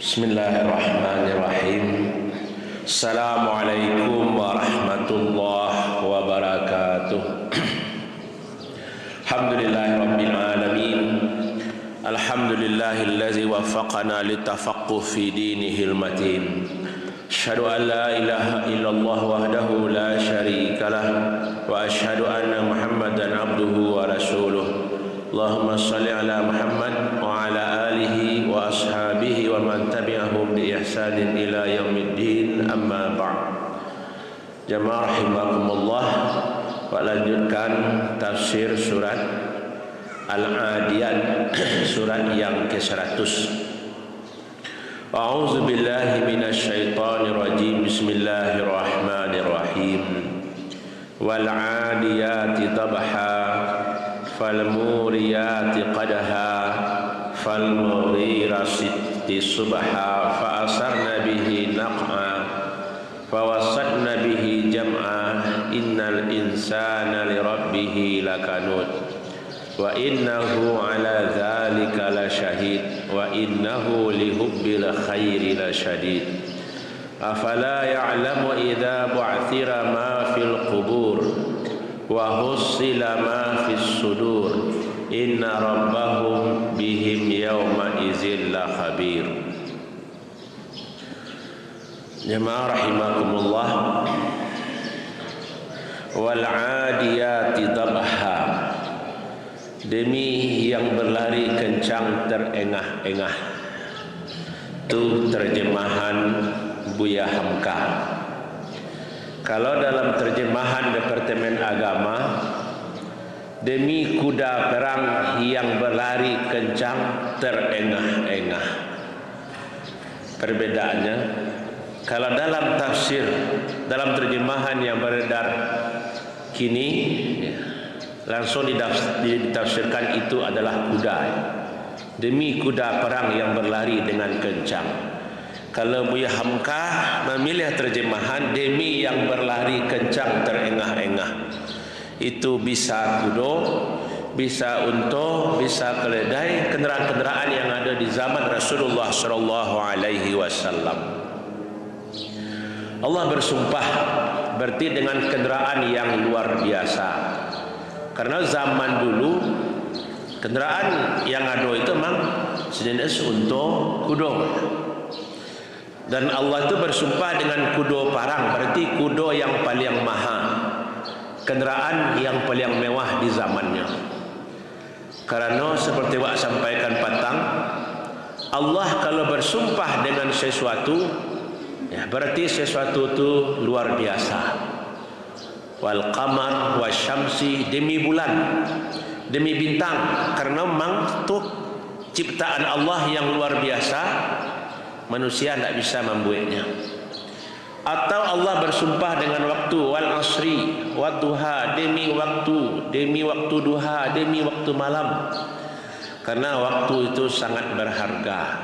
Bismillahirrahmanirrahim. Assalamualaikum warahmatullahi wabarakatuh. Alhamdulillahirabbil alamin. Alhamdulillahillazi waffaqana litafaqquh fi dinihil matin. Asyhadu an la ilaha illallah wahdahu la syarikalah wa asyhadu anna Muhammadan abduhu wa rasuluh. Allahumma salli ala Muhammad wa ala alihi wa ashabihi wa man tabi'ahum bi ihsanin ila yaumiddin, amma ba'd. Jamaah rahimakumullah, wa lanjutkan tafsir surat Al-Adiyat, surat yang ke-100. A'udzu billahi minasy syaithanir rajim. Bismillahirrahmanirrahim. Wal 'adiyati dhabha falmuriyati qadha falmughirati subha fa'asarna bihi naq'a fawasatna bihi jam'a innal insana lirabbih lakanud wa innahu ala dzalika lasyahid wa innahu lihubbil khairi lasyadid afala ya'lamu idza bu'thira ma fil qubur wa hussila ma fis sudur inna rabbahum bihim yawma idzil la khabir. Jamaah rahimakumullah, wal 'adiyati dhabha, demi yang berlari kencang terengah-engah. Itu terjemahan Buya Hamka. Kalau dalam terjemahan Departemen Agama, demi kuda perang yang berlari kencang terengah-engah. Perbedaannya, kalau dalam tafsir, dalam terjemahan yang beredar kini, langsung ditafsirkan itu adalah kuda. Demi kuda perang yang berlari dengan kencang. Kalau Buya Hamka memilih terjemahan demi yang berlari kencang terengah-engah. Itu bisa kudo, bisa unta, bisa keledai, kendaraan-kendaraan yang ada di zaman Rasulullah sallallahu alaihi wasallam. Allah bersumpah berarti dengan kendaraan yang luar biasa. Karena zaman dulu kendaraan yang ada itu memang sejenis unta, kudo. Dan Allah itu bersumpah dengan kudo parang, berarti kudo yang paling mahal, kenderaan yang paling mewah di zamannya. Karena seperti wak sampaikan patang, Allah kalau bersumpah dengan sesuatu, ya berarti sesuatu itu luar biasa. Wal qamar wasyamsi, demi bulan, demi bintang, karena memang itu ciptaan Allah yang luar biasa. Manusia tidak bisa membuatnya. Atau Allah bersumpah dengan waktu, wal asri wad duha, demi waktu duha, demi waktu malam. Karena waktu itu sangat berharga.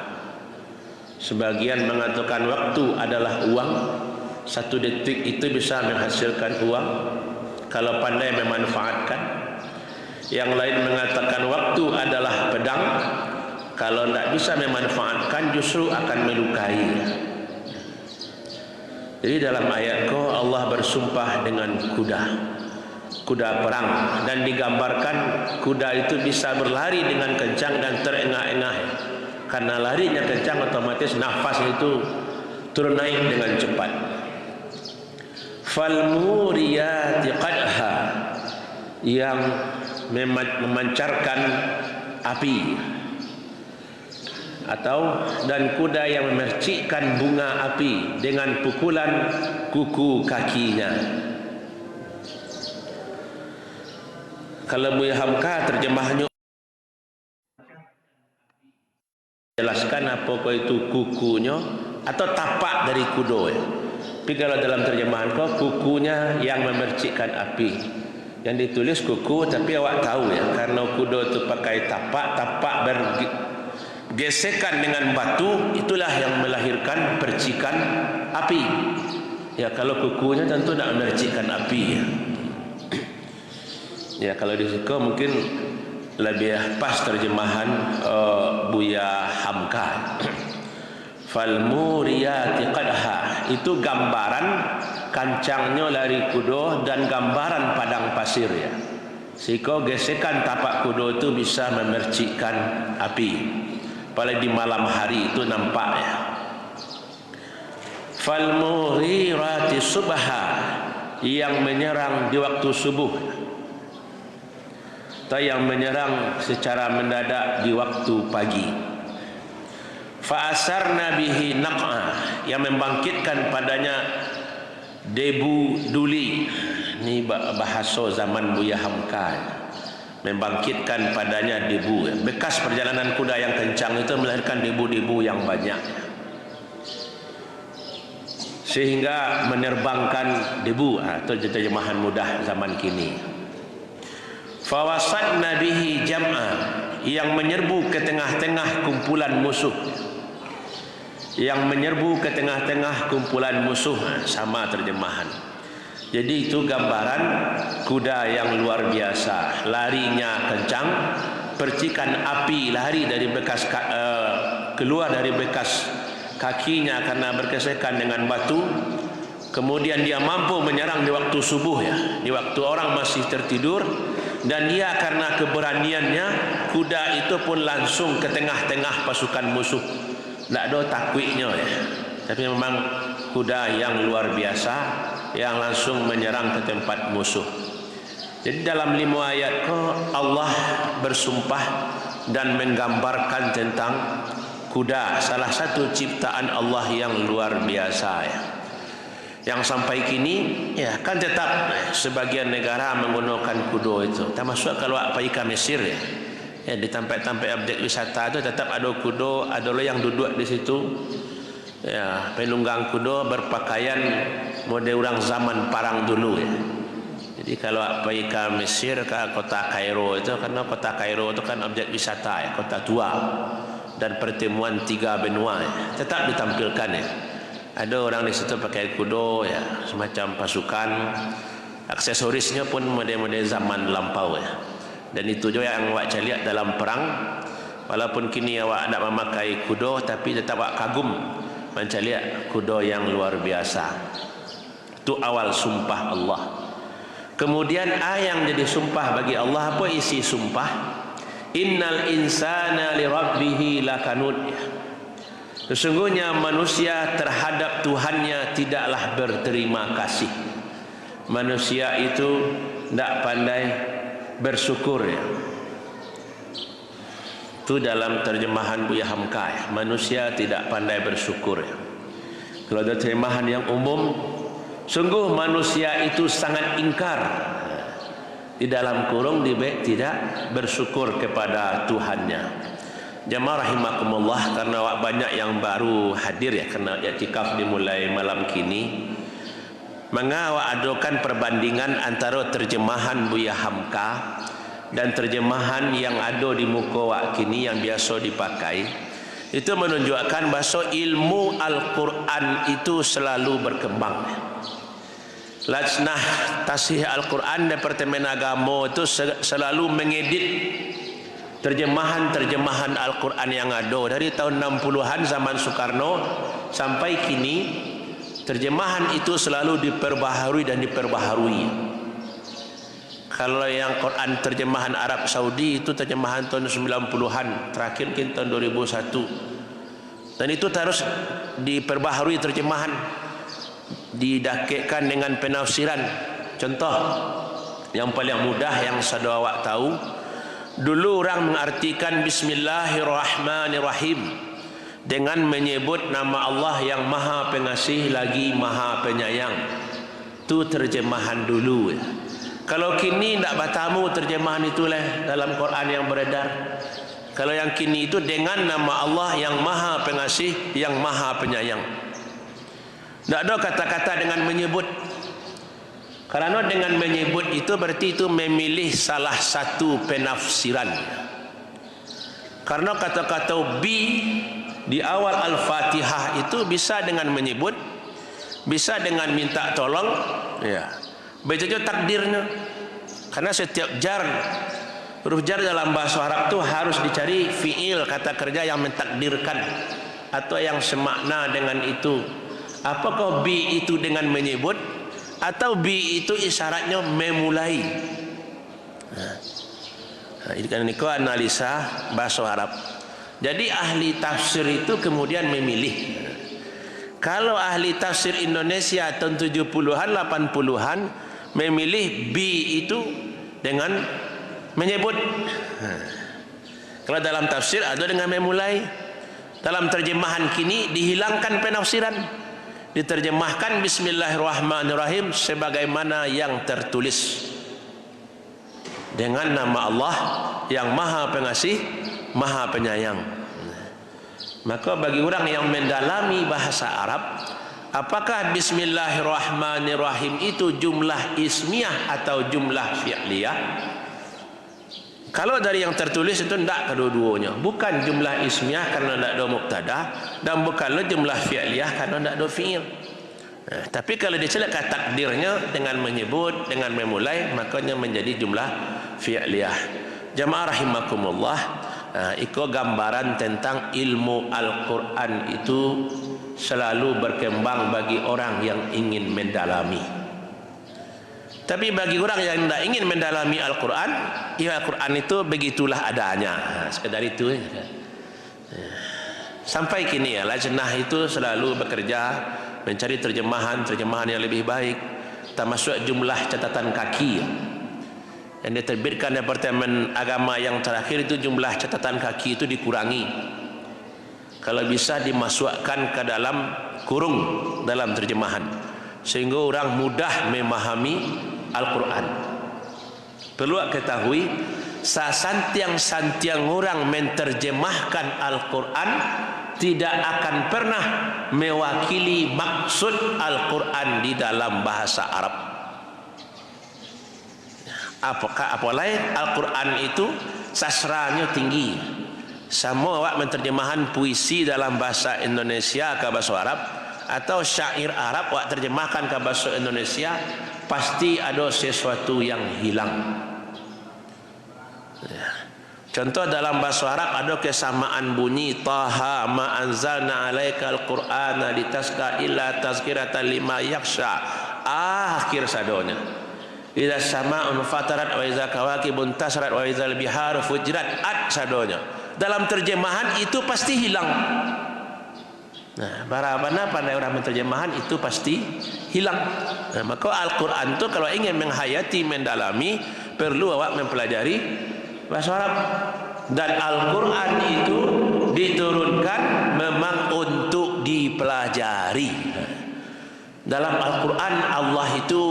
Sebagian mengatakan waktu adalah uang. 1 detik itu bisa menghasilkan uang kalau pandai memanfaatkan. Yang lain mengatakan waktu adalah pedang. Kalau tidak bisa memanfaatkan justru akan melukai. Jadi dalam ayat ko Allah bersumpah dengan kuda perang, dan digambarkan kuda itu bisa berlari dengan kencang dan terengah-engah. Karena larinya kencang, otomatis nafas itu turun naik dengan cepat. Falmuriyati qadha, yang memancarkan api, atau dan kuda yang memercikkan bunga api dengan pukulan kuku kakinya. Kalau Buya Hamka terjemahnya jelaskan apa itu kukunya atau tapak dari kuda. Tapi kalau dalam terjemahan kau kukunya yang memercikkan api. Yang ditulis kuku, tapi awak tahu ya, karena kuda itu pakai tapak gesekan dengan batu, itulah yang melahirkan percikan api. Ya kalau kukunya tentu tidak memercikkan api ya. Ya kalau di situ mungkin lebih pas terjemahan Buya Hamka. Falmuriyati qadha, itu gambaran kancangnya lari kuda dan gambaran padang pasir ya. Sehingga gesekan tapak kuda itu bisa memercikkan api. Apalagi di malam hari itu nampak ya. Falmughirati subha, yang menyerang di waktu subuh, atau yang menyerang secara mendadak di waktu pagi. Fa'asarna bihi naq'a, yang membangkitkan padanya debu duli. Ini bahasa zaman Buya Hamka. Membangkitkan padanya debu. Bekas perjalanan kuda yang kencang itu melahirkan debu-debu yang banyak, sehingga menerbangkan debu, atau terjemahan mudah zaman kini. Fawasadna bihi jam'a, yang menyerbu ke tengah-tengah kumpulan musuh. Yang menyerbu ke tengah-tengah kumpulan musuh, sama terjemahan. Jadi itu gambaran kuda yang luar biasa, larinya kencang, percikan api lari dari bekas keluar dari bekas kakinya karena bergesekan dengan batu. Kemudian dia mampu menyerang di waktu subuh ya, di waktu orang masih tertidur, dan dia karena keberaniannya, kuda itu pun langsung ke tengah-tengah pasukan musuh. Tidak ada takwiknya ya, tapi memang kuda yang luar biasa yang langsung menyerang ke tempat musuh. Jadi dalam 5 ayat Allah bersumpah dan menggambarkan tentang kuda, salah satu ciptaan Allah yang luar biasa ya. Yang sampai kini ya kan tetap sebagian negara menggunakan kuda itu. Termasuk kalau pergi ke Mesir ya, di tempat-tempat objek wisata itu tetap ada kuda, ada orang yang duduk di situ. Ya, penunggang kuda berpakaian model orang zaman parang dulu ya. Jadi kalau pergi ke Mesir, ke kota Kairo itu, karena kota Kairo itu kan objek wisata ya, kota tua dan pertemuan 3 benua ya, tetap ditampilkan ya. Ada orang di situ pakai kuda ya, semacam pasukan. Aksesorisnya pun model-model zaman lampau ya. Dan itu juga yang awak lihat dalam perang. Walaupun kini awak tidak memakai kuda, tapi tetap awak kagum mencari kuda yang luar biasa. Itu awal sumpah Allah. Kemudian yang jadi sumpah bagi Allah, apa isi sumpah? Innal insana li rabbihi lakanud. Sesungguhnya manusia terhadap Tuhannya tidaklah berterima kasih. Manusia itu tidak pandai bersyukur ya. Itu dalam terjemahan Buya Hamka ya. Manusia tidak pandai bersyukur ya. Kalau ada terjemahan yang umum, sungguh manusia itu sangat ingkar, di dalam kurung tidak bersyukur kepada Tuhannya. Jamaah rahimakumullah, karena banyak yang baru hadir ya, karena i'tikaf dimulai malam kini. Mengawak adukan perbandingan antara terjemahan Buya Hamka dan terjemahan yang ada di muka wak kini yang biasa dipakai. Itu menunjukkan bahasa ilmu Al-Quran itu selalu berkembang. Lajnah Tasih Al-Quran Departemen Agama itu selalu mengedit terjemahan-terjemahan Al-Quran yang ada dari tahun 60-an zaman Soekarno sampai kini. Terjemahan itu selalu diperbaharui dan diperbaharui. Kalau yang Quran terjemahan Arab Saudi itu terjemahan tahun 90-an, terakhir mungkin tahun 2001. Dan itu terus diperbaharui terjemahan, didakekkan dengan penafsiran. Contoh yang paling mudah yang saya awak tahu, dulu orang mengartikan Bismillahirrahmanirrahim dengan menyebut nama Allah yang Maha Pengasih lagi Maha Penyayang. Itu terjemahan dulu ya. Kalau kini tidak bertamu terjemahan itulah dalam Quran yang beredar. Kalau yang kini itu dengan nama Allah yang Maha Pengasih, yang Maha Penyayang. Tidak ada kata-kata dengan menyebut. Karena dengan menyebut itu berarti itu memilih salah satu penafsiran. Karena kata-kata bi di awal Al-Fatihah itu bisa dengan menyebut, bisa dengan minta tolong ya. Begitu takdirnya. Karena setiap jar, huruf jar dalam bahasa Arab itu harus dicari fiil, kata kerja yang mentakdirkan. atau yang semakna dengan itu. Apakah bi itu dengan menyebut atau bi itu isyaratnya memulai? Ini kan analisa bahasa Arab. Jadi ahli tafsir itu kemudian memilih. Kalau ahli tafsir Indonesia tahun 70-an 80-an memilih bi itu dengan menyebut. Kalau dalam tafsir ada dengan memulai. Dalam terjemahan kini dihilangkan penafsiran, diterjemahkan Bismillahirrahmanirrahim sebagaimana yang tertulis, dengan nama Allah yang Maha Pengasih, Maha Penyayang. Maka bagi orang yang mendalami bahasa Arab, apakah Bismillahirrahmanirrahim itu jumlah ismiyah atau jumlah fi'liyah? Kalau dari yang tertulis itu tidak kedua-duanya. Bukan jumlah ismiyah karena tidak ada mubtada, dan bukanlah jumlah fi'liyah karena tidak ada fi'il. Tapi kalau dicelakan takdirnya dengan menyebut, dengan memulai, makanya menjadi jumlah fi'liyah. Jamaah rahimakumullah, itu gambaran tentang ilmu Al-Quran itu selalu berkembang bagi orang yang ingin mendalami. Tapi bagi orang yang tidak ingin mendalami Al-Quran, ya Al-Quran itu begitulah adanya. Sekedar itu. Sampai kini ya, lajnah itu selalu bekerja mencari terjemahan yang lebih baik, termasuk jumlah catatan kaki yang diterbitkan Departemen Agama yang terakhir itu. Jumlah catatan kaki itu dikurangi, kalau bisa dimasukkan ke dalam kurung dalam terjemahan, sehingga orang mudah memahami Al-Quran. Perlu ketahui, sasantiang-santiang orang menterjemahkan Al-Quran tidak akan pernah mewakili maksud Al-Quran di dalam bahasa Arab. Apalagi Al-Quran itu sastranya tinggi. Sama awak menterjemahan puisi dalam bahasa Indonesia ke bahasa Arab, atau syair Arab awak terjemahkan ke bahasa Indonesia, pasti ada sesuatu yang hilang. Contoh dalam bahasa Arab ada kesamaan bunyi, Taha ma anzalna alaikal qur'ana litaska illa tazkiratan lima yaksha, akhir sadonya. Idza sama'un fatarat wa idza kawakibun tasrat wa idza biharu fujirat, sadonya. Dalam terjemahan itu pasti hilang. Nah, bagaimana pandai orang menterjemahan itu pasti hilang. Nah, maka Al-Quran itu kalau ingin menghayati, mendalami, perlu awak mempelajari bahasa Arab. Dan Al-Quran itu diturunkan memang untuk dipelajari. Dalam Al-Quran Allah itu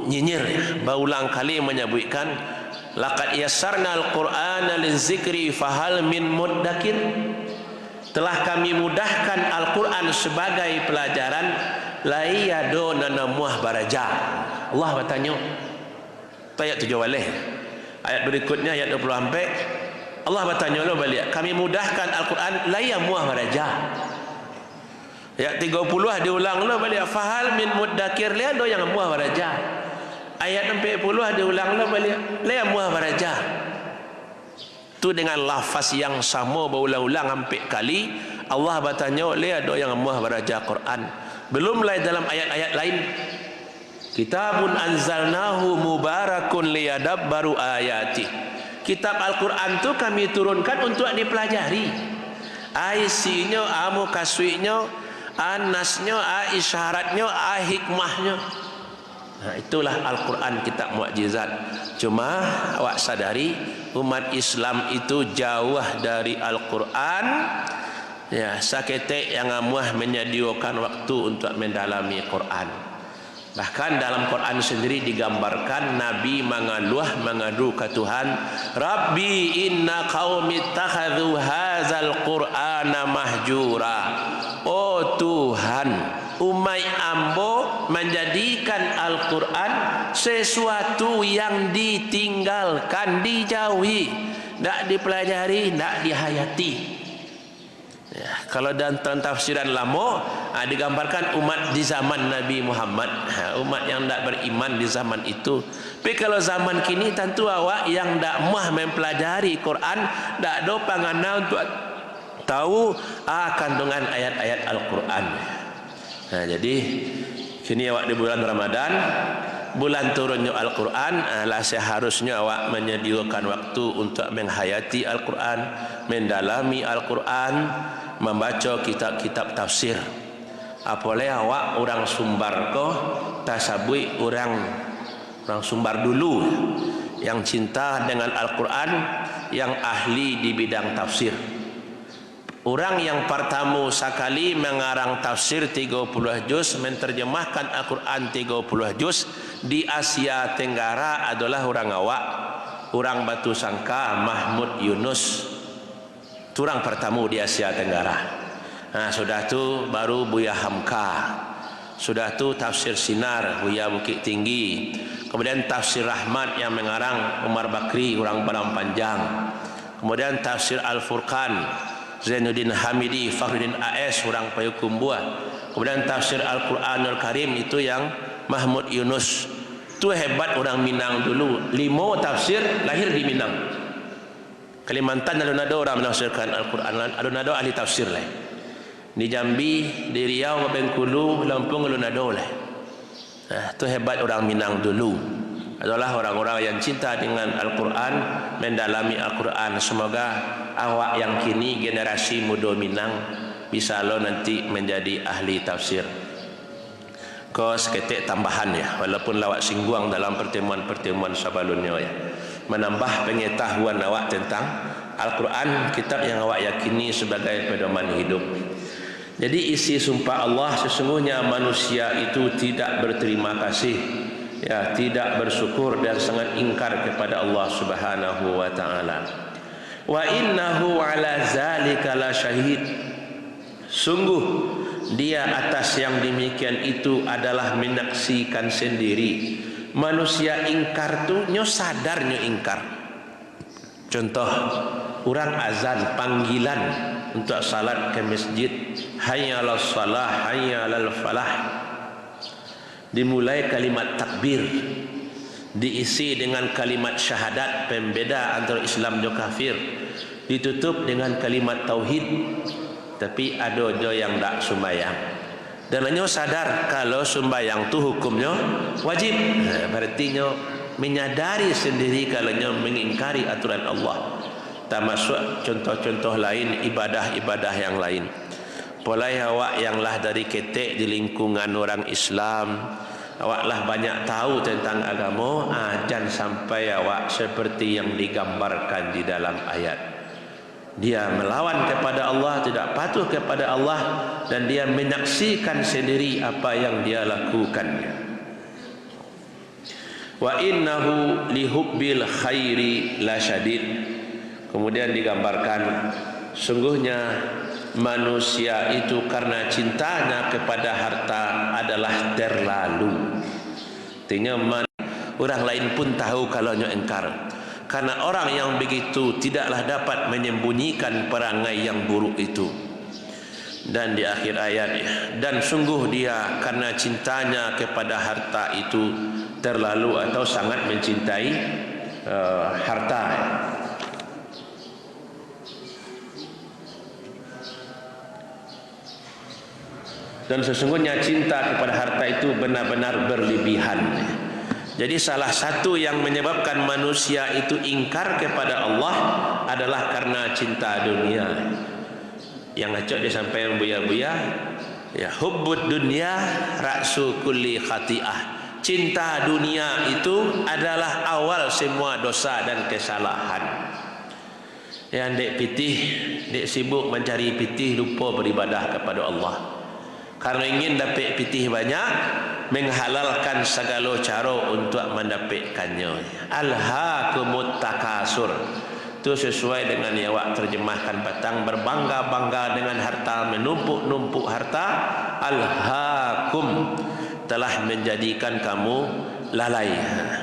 nyinyir, berulang kali menyebutkan, laqad yassarna al-Qur'ana lizikri fahal min muddakir. Telah kami mudahkan Al-Quran sebagai pelajaran, laiyado nanamuah baraja. Allah bertanya, ayat 7 balik. Ayat berikutnya ayat 20 sampai, Allah bertanya lo balik, kami mudahkan Al-Quran layamuah baraja. Ayat 30 diulang lo balik, fahal min muddakir, lihat do yang muah baraja. Ayat 40 diulang lo balik, layamuah baraja. Itu dengan lafaz yang sama berulang-ulang hampir kali. Allah bertanya, lihat do yang muah baraja Quran. Belum lagi dalam ayat-ayat lain, kitabun anzalnahu mubarakun liyadabbaru ayati. Kitab Al-Quran itu kami turunkan untuk dipelajari. Isinya, mukaswinya, nasnya, isyaratnya, hikmahnya. Nah, itulah Al-Quran, kitab mukjizat. Cuma awak sadari, umat Islam itu jauh dari Al-Quran. Ya, saketek yang amuah menyediakan waktu untuk mendalami Quran. Bahkan dalam Quran sendiri digambarkan Nabi mengadu ke Tuhan, Rabbi inna qaumi ittakhadhu hadzal qur'ana mahjura. Oh Tuhan, umat ambo menjadikan Al-Quran sesuatu yang ditinggalkan, dijauhi, tidak dipelajari, tidak dihayati. Ya, kalau dalam tafsiran lama digambarkan umat di zaman Nabi Muhammad, umat yang tidak beriman di zaman itu. Tapi kalau zaman kini tentu awak yang tidak mah mempelajari Quran, tidak ada pangana untuk tahu kandungan ayat-ayat Al-Quran. Nah, jadi kini awak di bulan Ramadan, bulan turunnya Al-Quran, lah seharusnya awak menyediakan waktu untuk menghayati Al-Quran, mendalami Al-Quran, membaca kitab-kitab tafsir. Apalagi awak orang Sumbar ko tasabui orang Sumbar dulu yang cinta dengan Al-Quran, yang ahli di bidang tafsir. Orang yang pertama sekali mengarang tafsir 30 juz, menterjemahkan Al-Quran 30 juz di Asia Tenggara adalah orang awak, orang Batu Sangka, Mahmud Yunus. Itu orang pertama di Asia Tenggara. Nah, sudah tu baru Buya Hamka. Sudah tu tafsir Sinar, Buya Bukit Tinggi. Kemudian tafsir Rahmat yang mengarang Umar Bakri, orang Padang Panjang. Kemudian tafsir Al-Furqan, Zainuddin Hamidi, Fakhruddin AS, orang Payakumbuh. Kemudian tafsir Al-Quranul Karim itu yang Mahmud Yunus. Itu hebat orang Minang dulu. 5 tafsir lahir di Minang. Kalimantan alun-ado orang menafsirkan Al-Quran, alun-ado ahli tafsir lah. Di Jambi, di Riau, Bengkulu, Lampung alun-ado lah. Itu hebat orang Minang dulu. Adalah orang-orang yang cinta dengan Al-Quran, mendalami Al-Quran. Semoga awak yang kini generasi muda Minang bisa lo nanti menjadi ahli tafsir. Kau seketik tambahan ya, walaupun lawak singgung dalam pertemuan-pertemuan sebelumnya ya, menambah pengetahuan awak tentang Al-Quran, kitab yang awak yakini sebagai pedoman hidup. Jadi isi sumpah Allah, sesungguhnya manusia itu tidak berterima kasih, ya, tidak bersyukur dan sangat ingkar kepada Allah Subhanahu wa taala. Wa innahu ala zalika la syahid. Sungguh dia atas yang demikian itu adalah menyaksikan sendiri. Manusia ingkar tu nyo sadar nyo ingkar. Contoh, orang azan panggilan untuk salat ke masjid, hayya 'alas shalah, hayya 'alal falah. Dimulai kalimat takbir, diisi dengan kalimat syahadat, pembeda antara Islam dan kafir, ditutup dengan kalimat tauhid. Tapi ada yang tak sembahyang, dan nyo sadar kalau sembahyang tu hukumnya wajib. Berarti nyo menyadari sendiri kalau nyo mengingkari aturan Allah. Termasuk contoh-contoh lain, ibadah-ibadah yang lain. Polai awak yang lah dari ketek di lingkungan orang Islam, awak lah banyak tahu tentang agama, jangan sampai awak seperti yang digambarkan di dalam ayat. Dia melawan kepada Allah, tidak patuh kepada Allah, dan dia menyaksikan sendiri apa yang dia lakukannya. Wa innahu lihubbil khairi lasyadid. Kemudian digambarkan, sungguhnya manusia itu karena cintanya kepada harta adalah terlalu. Artinya orang lain pun tahu kalau nyo engkar. Karena orang yang begitu tidaklah dapat menyembunyikan perangai yang buruk itu. Dan di akhir ayat, dan sungguh dia karena cintanya kepada harta itu terlalu atau sangat mencintai harta. Dan sesungguhnya cinta kepada harta itu benar-benar berlebihan. Jadi salah satu yang menyebabkan manusia itu ingkar kepada Allah adalah karena cinta dunia. Yang acok disampaikan buya-buya, ya, hubbud dunya ra'su kulli khati'ah. Cinta dunia itu adalah awal semua dosa dan kesalahan. Yang dek pitih, dek sibuk mencari pitih, lupa beribadah kepada Allah. Karena ingin dapat pitih banyak, menghalalkan segala cara untuk mendapatkannya. Alhaakumut takasur. Itu sesuai dengan yang awak terjemahkan petang, berbangga-bangga dengan harta, menumpuk-numpuk harta. Alhaakum, telah menjadikan kamu lalai.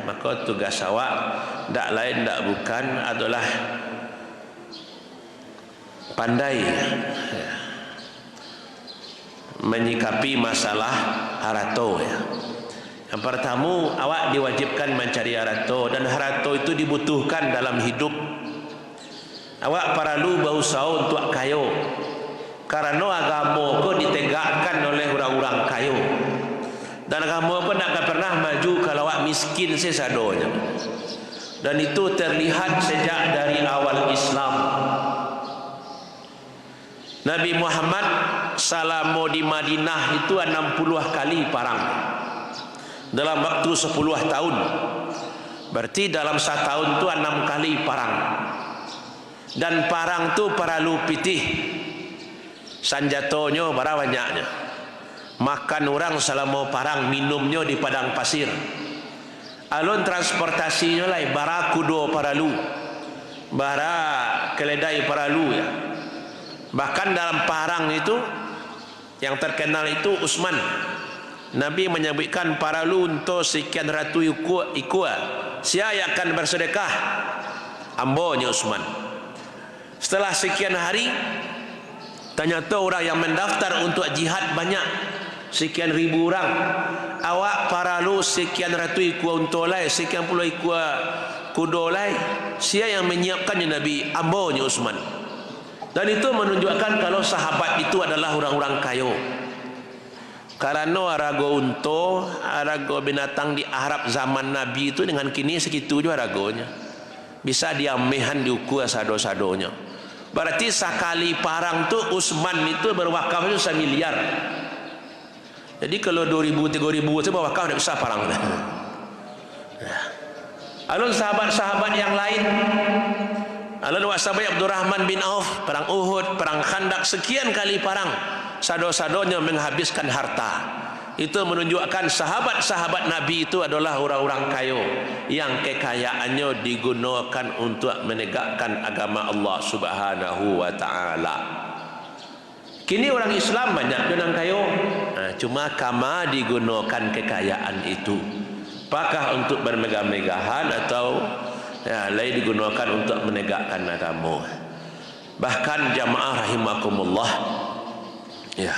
Maka tugas awak tak lain tak bukan adalah pandai menyikapi masalah harato ya. Yang pertama, awak diwajibkan mencari harato, dan harato itu dibutuhkan dalam hidup. Awak perlu berusaha untuk kayo. Karena agama ko ditegakkan oleh orang-orang kayo. Dan agama pun tak akan pernah maju kalau awak miskin sesadonya. Dan itu terlihat sejak dari awal Islam. Nabi Muhammad selama di Madinah itu 60 kali perang dalam waktu 10 tahun. Berarti dalam 1 tahun itu 6 kali perang. Dan perang itu perlu pitih. Sanjatonya berapa banyaknya. Makan orang selama perang, minumnya di padang pasir. Alun transportasinya lah bara kudo paralu, bara keledai paralu ya. Bahkan dalam perang itu yang terkenal itu Utsman. Nabi menyebutkan paralu untuk sekian ratus ikua. Siapa yang akan bersedekah? Ambonya Utsman. Setelah sekian hari, ternyata orang yang mendaftar untuk jihad banyak, sekian ribu orang. Awak paralu sekian ratus ikua untolai, sekian puluh ikua kudolai. Siapa yang menyiapkannya Nabi? Ambonya Utsman. Dan itu menunjukkan kalau sahabat itu adalah orang-orang kayo. Karena arago unto, arago binatang di Arab zaman Nabi itu dengan kini segitu juga aragonya. Bisa diamehan diukur sado-sadonya. Berarti sekali parang tu Utsman itu berwakaf itu 1 miliar. Jadi kalau 2.000, 3.000 itu berwakaf tidak bisa parang. Alun sahabat-sahabat yang lain, alun sahabat Abdurrahman bin Auf, perang Uhud, perang Khandaq, sekian kali parang, sado-sadonya menghabiskan harta. Itu menunjukkan sahabat-sahabat Nabi itu adalah orang-orang kayo yang kekayaannya digunakan untuk menegakkan agama Allah Subhanahu wa taala. Kini orang Islam banyak yang kayo, cuma kama digunakan kekayaan itu. Apakah untuk bermegah-megahan atau lain digunakan untuk menegakkan agama. Bahkan jamaah rahimakumullah, ya,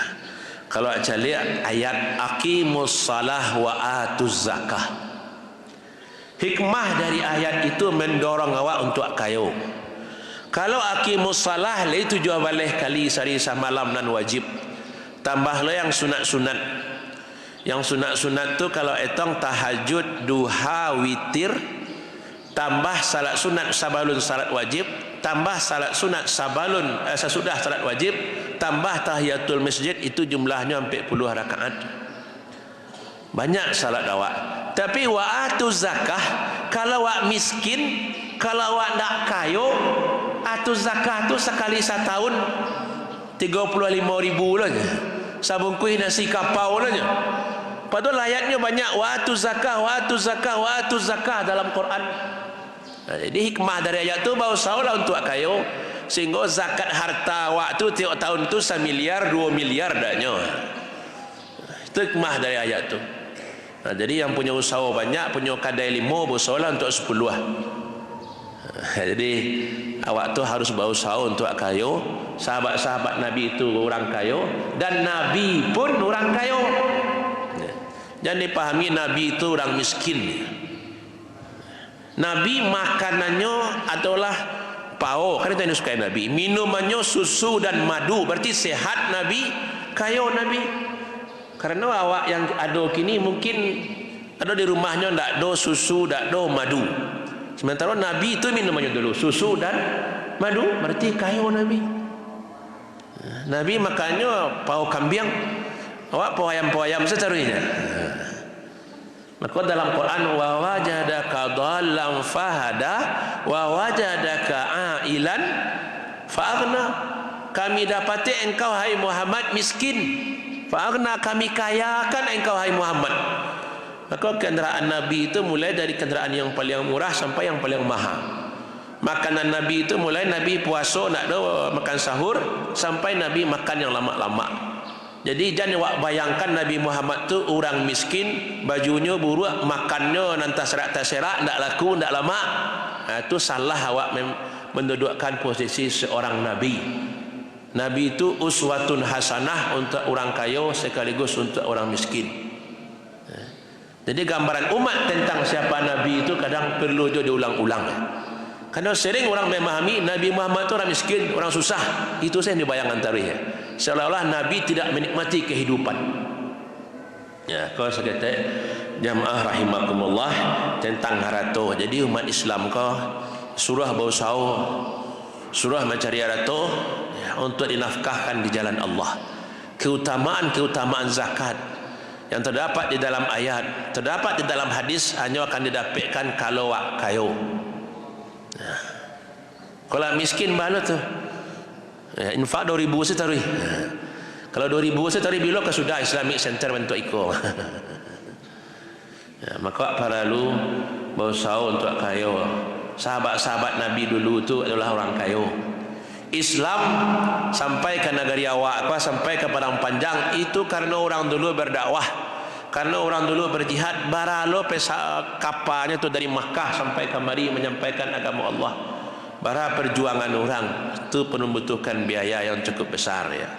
kalau saya lihat ayat aqimus salah wa atuz zakah, hikmah dari ayat itu mendorong awak untuk kayo. Kalau aqimus salah itu jual balik kali sehari semalam dan wajib, tambahlah yang sunat-sunat. Yang sunat-sunat tu kalau etong tahajud, duha, witir, tambah salat sunat sabalun salat wajib, tambah salat sunat sabalun sesudah salat wajib, tambah tahiyatul masjid, itu jumlahnya 40 rakaat. Banyak salat awak. Tapi wa'atu zakah, kalau awak miskin, kalau awak tak kayo, atu zakah tu sekali setahun 35.000 lah. Sabungkui nasi kapau lah. Padahal ayatnya banyak wa'atu zakah, wa'atu zakah, wa'atu zakah dalam Quran. Jadi hikmah dari ayat tu bahawa saulah untuk kayo, sehingga zakat harta waktu tiap tahun tu 1 miliar 2 miliar daknya. Itu hikmah dari ayat tu. Jadi yang punya usaha banyak, punya kadai 5, berusahalah untuk 10 lah. Jadi awak tu harus berusaha untuk kayo. Sahabat-sahabat Nabi itu orang kayo, dan Nabi pun orang kayo. Jangan dipahami Nabi itu orang miskin. Nabi makanannya adalah pao, kan itu yang disukai Nabi. Minumannya susu dan madu, berarti sehat Nabi, kayo Nabi. Karena awak yang ada kini mungkin ada di rumahnya tak ada susu, tak ada madu. Sementara Nabi itu minumannya dulu susu dan madu, berarti kayo Nabi. Nabi makannya pao kambing, awak pao ayam secarunya. Maka dalam Quran, wa wajadaka dhallan fahada wa wajadaka ailan fa'aghna. Kami dapati engkau hai Muhammad miskin, fa'aghna, kami kayakan engkau hai Muhammad. Maka kenderaan Nabi itu mulai dari kenderaan yang paling murah sampai yang paling mahal. Makanan Nabi itu mulai Nabi puasa nak ada makan sahur sampai Nabi makan yang lama-lama. Jadi jangan awak bayangkan Nabi Muhammad tu orang miskin, bajunya buruk, makannya nanti serak-serak, tak laku, tak lama. Itu salah awak mendudukkan posisi seorang Nabi. Nabi itu uswatun hasanah untuk orang kaya sekaligus untuk orang miskin. Jadi gambaran umat tentang siapa Nabi itu kadang perlu diulang-ulang. Karena sering orang memahami Nabi Muhammad itu orang miskin, orang susah. Itu saya dibayangkan tarikh. Seolah-olah Nabi tidak menikmati kehidupan. Ya, kalau saya kata jamaah rahimakumullah tentang harato. Jadi umat Islam kau surah bausau, surah mencari harato ya, untuk dinafkahkan di jalan Allah. Keutamaan zakat yang terdapat di dalam ayat, terdapat di dalam hadis hanya akan didapatkan kalau wak kayo. Ya. Kalau miskin balut tu ya, infak 2,000 setari ya. Kalau 2,000 setari bila ke sudah Islamic Center bentuk iko ya, maka para lu berusaha untuk kayo. Sahabat-sahabat Nabi dulu tu adalah orang kayo. Islam sampai ke negeri awak sampai ke Padang Panjang itu karena orang dulu berdakwah, karena orang dulu berjihad. Baralo pesa kapalnya tu dari Makkah sampai kemari menyampaikan agama Allah. Bara perjuangan orang itu membutuhkan biaya yang cukup besar ya.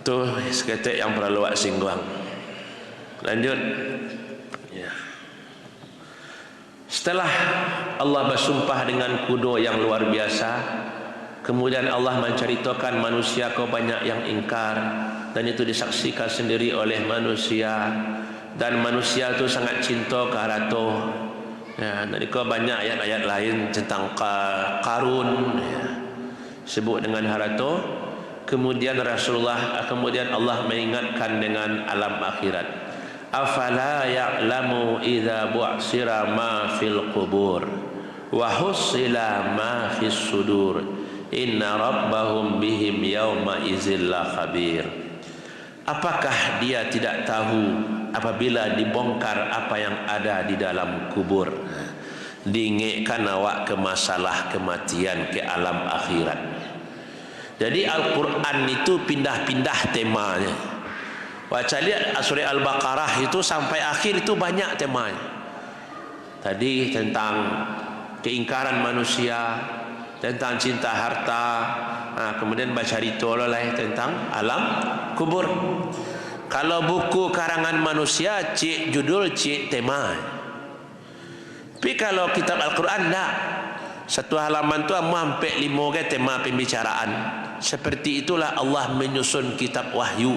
Tu seketik yang perlu awak singgung. Lanjut ya. Setelah Allah bersumpah dengan kudo yang luar biasa, kemudian Allah menceritakan manusia kau banyak yang ingkar, dan itu disaksikan sendiri oleh manusia, dan manusia itu sangat cinta ke harato ya. Dan kau banyak ayat-ayat lain tentang Qarun ya, sebut dengan harato. Kemudian kemudian Allah mengingatkan dengan alam akhirat. Afala ya'lamu idza bu'sira ma fil qubur wa husila ma fis sudur inna rabbahum bihim yawma idzil khabir. Apakah dia tidak tahu apabila dibongkar apa yang ada di dalam kubur, diingatkan awak ke masalah kematian, ke alam akhirat. Jadi Al-Quran itu pindah-pindah temanya. Baca lihat surah Al-Baqarah itu sampai akhir itu banyak temanya. Tadi tentang keingkaran manusia, tentang cinta harta, kemudian baca ritololai tentang alam kubur. Kalau buku karangan manusia cik judul cik tema. Tapi kalau kitab Al-Quran tak, satu halaman tu hampir 5 ke tema pembicaraan. Seperti itulah Allah menyusun kitab wahyu,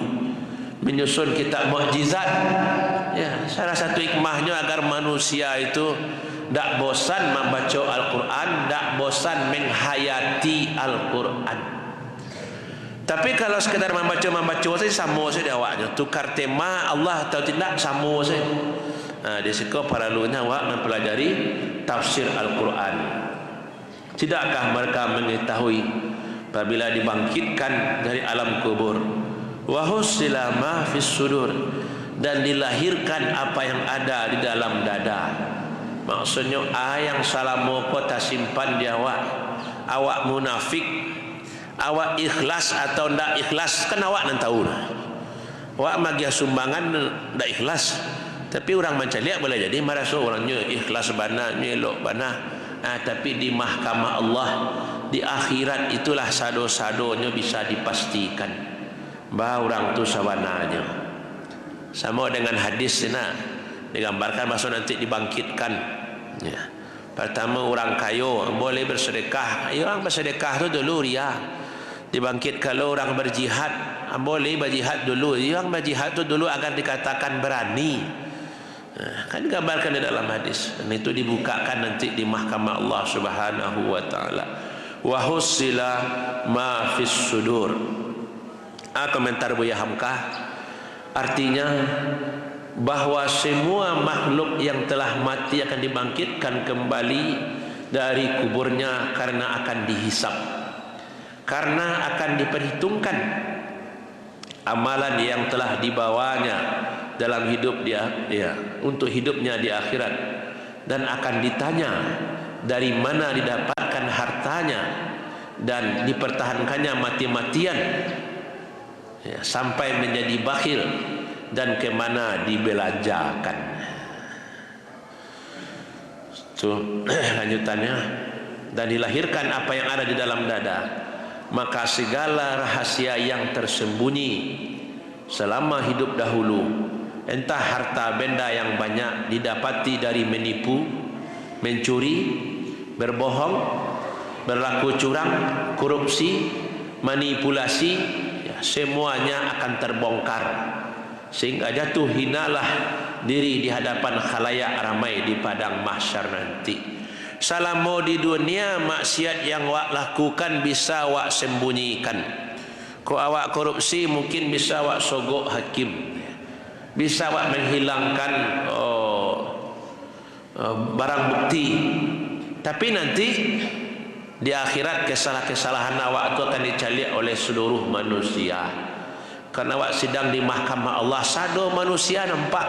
menyusun kitab mukjizat ya. Salah satu hikmahnya agar manusia itu tak bosan membaca Al-Quran, tak bosan menghayati Al-Quran. Tapi kalau sekedar membaca saja sama saja awaknya, tukar tema Allah atau tidak sama saja. Di situ para ulama awak mempelajari tafsir Al-Quran. Tidakkah mereka mengetahui apabila dibangkitkan dari alam kubur, wa husila ma fis sudur, dan dilahirkan apa yang ada di dalam dada. Maksudnya yang salamo kota simpan di awak munafik, awak ikhlas atau ndak ikhlas kan awak nan tahu. Awak magi sumbangan ndak ikhlas, tapi orang mencari boleh jadi merasa orangnya ikhlas bana, nyelok bana. Tapi di mahkamah Allah di akhirat itulah sado-sadonya bisa dipastikan bahawa orang tu sawananya. Sama dengan hadis ini digambarkan masa nanti dibangkitkan ya. Pertama orang kayo boleh bersedekah. Orang bersedekah tu dulu ria. Dibangkit kalau orang berjihad boleh berjihad dulu. Orang berjihad tu dulu agar dikatakan berani. Kan digambarkan di dalam hadis, dan itu dibukakan nanti di mahkamah Allah Subhanahu wa taala. Wa husila ma fis sudur. Komentar Buya Hamkah, artinya bahwa semua makhluk yang telah mati akan dibangkitkan kembali dari kuburnya karena akan dihisap, karena akan diperhitungkan amalan yang telah dibawanya dalam hidup dia untuk hidupnya di akhirat, dan akan ditanya dari mana didapatkan hartanya dan dipertahankannya mati-matian ya, sampai menjadi bakhil, dan kemana dibelanjakan. Itu lanjutannya, dan dilahirkan apa yang ada di dalam dada, maka segala rahasia yang tersembunyi selama hidup dahulu, entah harta benda yang banyak didapati dari menipu, mencuri, berbohong, berlaku curang, korupsi, manipulasi, ya, semuanya akan terbongkar sehingga jatuh hinalah diri di hadapan khalayak ramai di padang mahsyar nanti. Selama di dunia maksiat yang awak lakukan bisa awak sembunyikan. Kalau awak korupsi mungkin bisa awak sogok hakim, bisa awak menghilangkan barang bukti. Tapi nanti di akhirat kesalahan-kesalahan awak itu akan dicari oleh seluruh manusia. Karena awak sidang di mahkamah Allah, sado manusia nampak.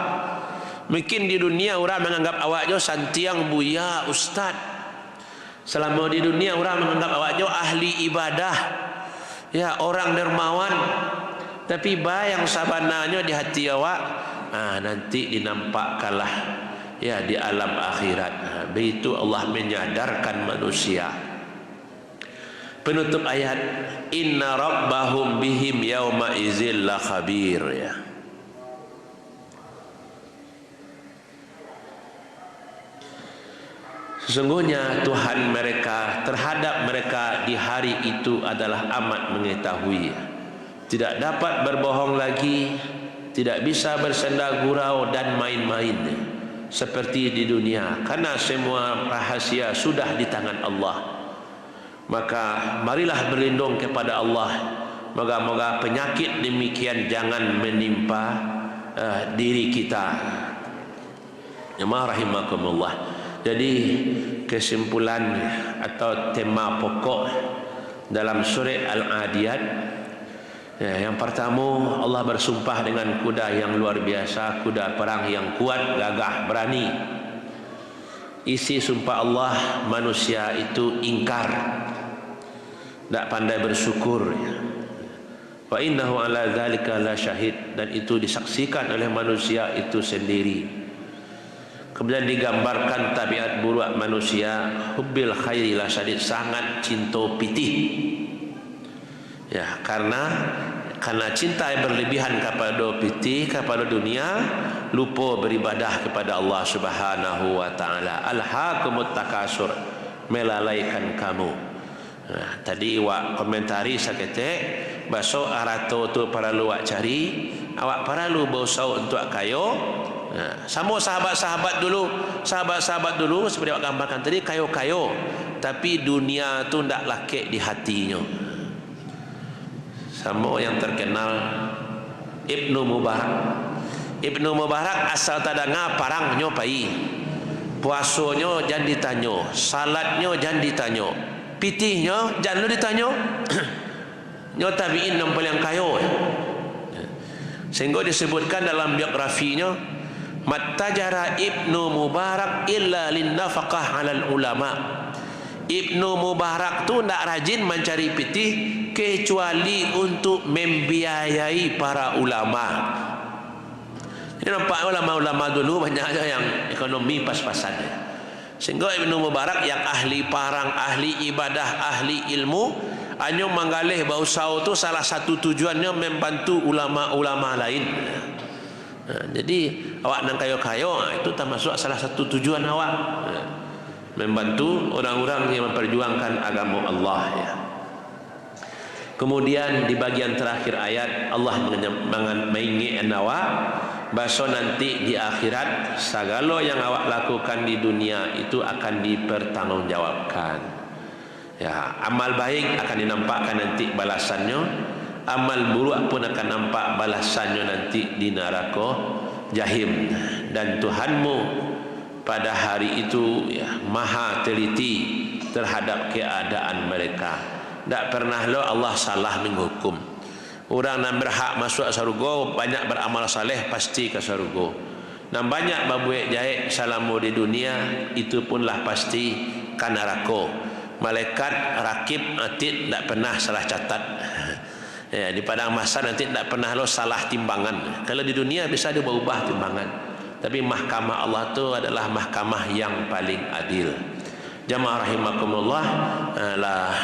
Mungkin di dunia orang menganggap awak jo santiang buya ustaz. Selama di dunia orang menganggap awak jo ahli ibadah, ya, orang dermawan. Tapi bayang sabananya di hati awak, nanti dinampakkanlah ya di alam akhirat. Begitu Allah menyadarkan manusia. Penutup ayat, inna rabbahum bihim yauma izil la khabir, ya. Sesungguhnya Tuhan mereka terhadap mereka di hari itu adalah amat mengetahui. Tidak dapat berbohong lagi, tidak bisa bersenda gurau dan main-main seperti di dunia, karena semua rahasia sudah di tangan Allah. Maka marilah berlindung kepada Allah. Moga-moga penyakit demikian jangan menimpa diri kita. Jemaah rahimakumullah. Jadi kesimpulan atau tema pokok dalam surah Al-Adiyat, ya, yang pertama Allah bersumpah dengan kuda yang luar biasa, kuda perang yang kuat, gagah, berani. Isi sumpah Allah, manusia itu ingkar, tidak pandai bersyukur, ya. Wa innahu ala dzalika la syahid, dan itu disaksikan oleh manusia itu sendiri. Kemudian digambarkan tabiat buruk manusia, hubbil khairi la syadid, sangat cinta pitih. Ya, karena cinta yang berlebihan kepada pitih, kepada dunia, lupa beribadah kepada Allah Subhanahu wa taala. Alhaakumut takasur, melalaikan kamu. Nah, tadi awak komentari saketek baso arato tu para luak cari, awak para lu bosau untuk kayo. Nah, sama sahabat-sahabat dulu seperti awak gambarkan tadi, kayo-kayo, tapi dunia tu ndak lakek di hatinya. Sama yang terkenal Ibnu Mubarak asal tadanga parang nyopai, puasonyo jangan ditanyo, salatnyo jangan ditanyo, pitihnya jangan lu ditanyo. Nyo tabiin nampol yang kayo, sehingga disebutkan dalam biografinya, mattajara Ibnu Mubarak illa linnafaqah alal ulama. Ibnu Mubarak tu tidak rajin mencari pitih kecuali untuk membiayai para ulama. Ini nampak ulama-ulama dulu banyak aja yang ekonomi pas-pasan. Sehingga Ibnu Mubarak yang ahli parang, ahli ibadah, ahli ilmu, hanya menggalih bausau tu salah satu tujuannya membantu ulama-ulama lain. Nah, jadi awak nang kayo-kayo, itu termasuk salah satu tujuan awak, membantu orang-orang yang memperjuangkan agama Allah, ya. Kemudian di bagian terakhir ayat Allah mengingatkan awak bahwa nanti di akhirat segala yang awak lakukan di dunia itu akan dipertanggungjawabkan. Ya, amal baik akan dinampakkan nanti balasannya, amal buruk pun akan nampak balasannya nanti di neraka jahim. Dan Tuhanmu pada hari itu, ya, maha teliti terhadap keadaan mereka. Tak pernah lo Allah salah menghukum. Orang yang berhak masuk surga banyak beramal saleh pasti ke surga. Dan banyak berbuat jahat selama di dunia itu punlah pasti ke neraka. Malaikat rakib atid tak pernah salah catat. Ya, di padang mahsyar nanti tidak pernah lo salah timbangan. Kalau di dunia bisa diubah timbangan, tapi mahkamah Allah itu adalah mahkamah yang paling adil. Jamaah rahimakumullah, lah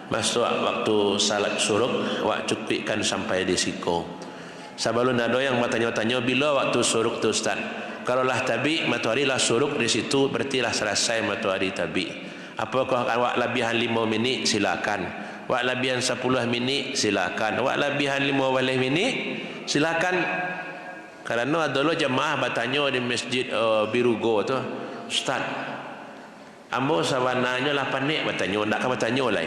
masuk waktu salat suruk, wak cukupkan sampai di siku. Sebelum ada yang bertanya-tanya bila waktu suruk tu Ustaz. Kalau lah tabi matahari lah suruk di situ, berarti lah selesai matahari tabi. Apakah awak labihan 5 minit, silakan. Awak labihan 10 minit, silakan. Awak labihan 15 minit, silakan. Kerana ada lo jemaah bertanya di masjid Birugo tu, Ustaz, ambo sawananya 8 nik bertanya, nak kan bertanya lah.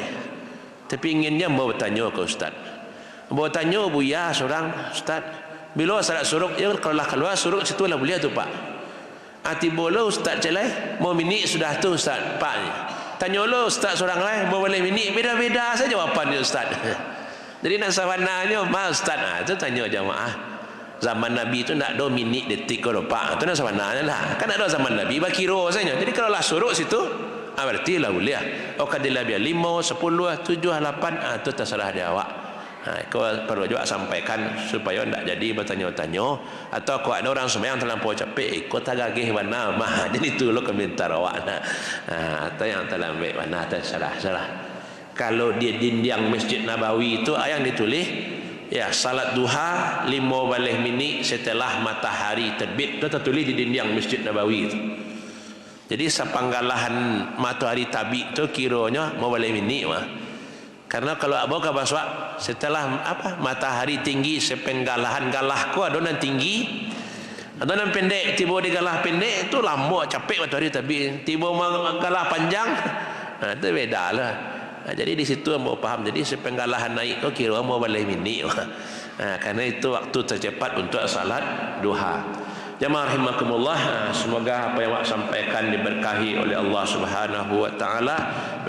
Tapi inginnya mau bertanya ke Ustaz. Ambo tanya buya seorang, Ustaz, bila salat suruk, ya kalau keluar suruk situ lah boleh tu Pak. Ati bola Ustaz celai, mau minit sudah tu Ustaz, Pak. Tanya lo Ustaz seorang lain, mau boleh minit, beda-beda saja jawapan dia Ustaz. Jadi nak sawananya, ma Ustaz, tu tanya jemaah. Zaman Nabi tu nak ada minit detik ke Pak. Itu nak sawananya lah. Kan ada zaman Nabi bakiro saja. Jadi kalau lah suruk situ, berarti lah boleh. Okadilah biar 5, 10, 7, 8, itu terserah dia awak. Kau perlu juga sampaikan supaya tidak jadi bertanya-tanya. Atau kau ada orang sembahyang terlampau capek, ikut tagagih mana mah. Jadi tu lo komentar awak. Atau yang terlambat mana terserah. Kalau dia dinding Masjid Nabawi itu yang ditulis, ya salat duha 15 minit setelah matahari terbit. Itu tertulis di dinding Masjid Nabawi itu. Jadi sepanggalahan matahari terbit itu kiranya 15 minit mah. Karena kalau abang ke baswa setelah matahari tinggi sepenggalahan galahku adonan tinggi, adonan pendek, tiba di galah pendek itu lama capek matahari terbit. Tiba galah panjang, itu beda lah. Jadi di situ mau paham. Jadi sepenggalahan naik tu kira mau balik minit. Karena itu waktu tercepat untuk salat duha. Jemaah rahimakumullah, semoga apa yang awak sampaikan diberkahi oleh Allah Subhanahu wa taala,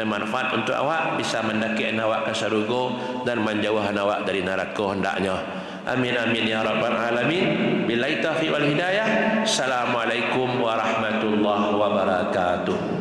bermanfaat untuk awak, bisa mendaki awak ke syurga dan menjauhkan awak dari neraka hendaknya. Amin amin ya rabbal alamin. Billahi taufiq wal hidayah. Assalamualaikum warahmatullahi wabarakatuh.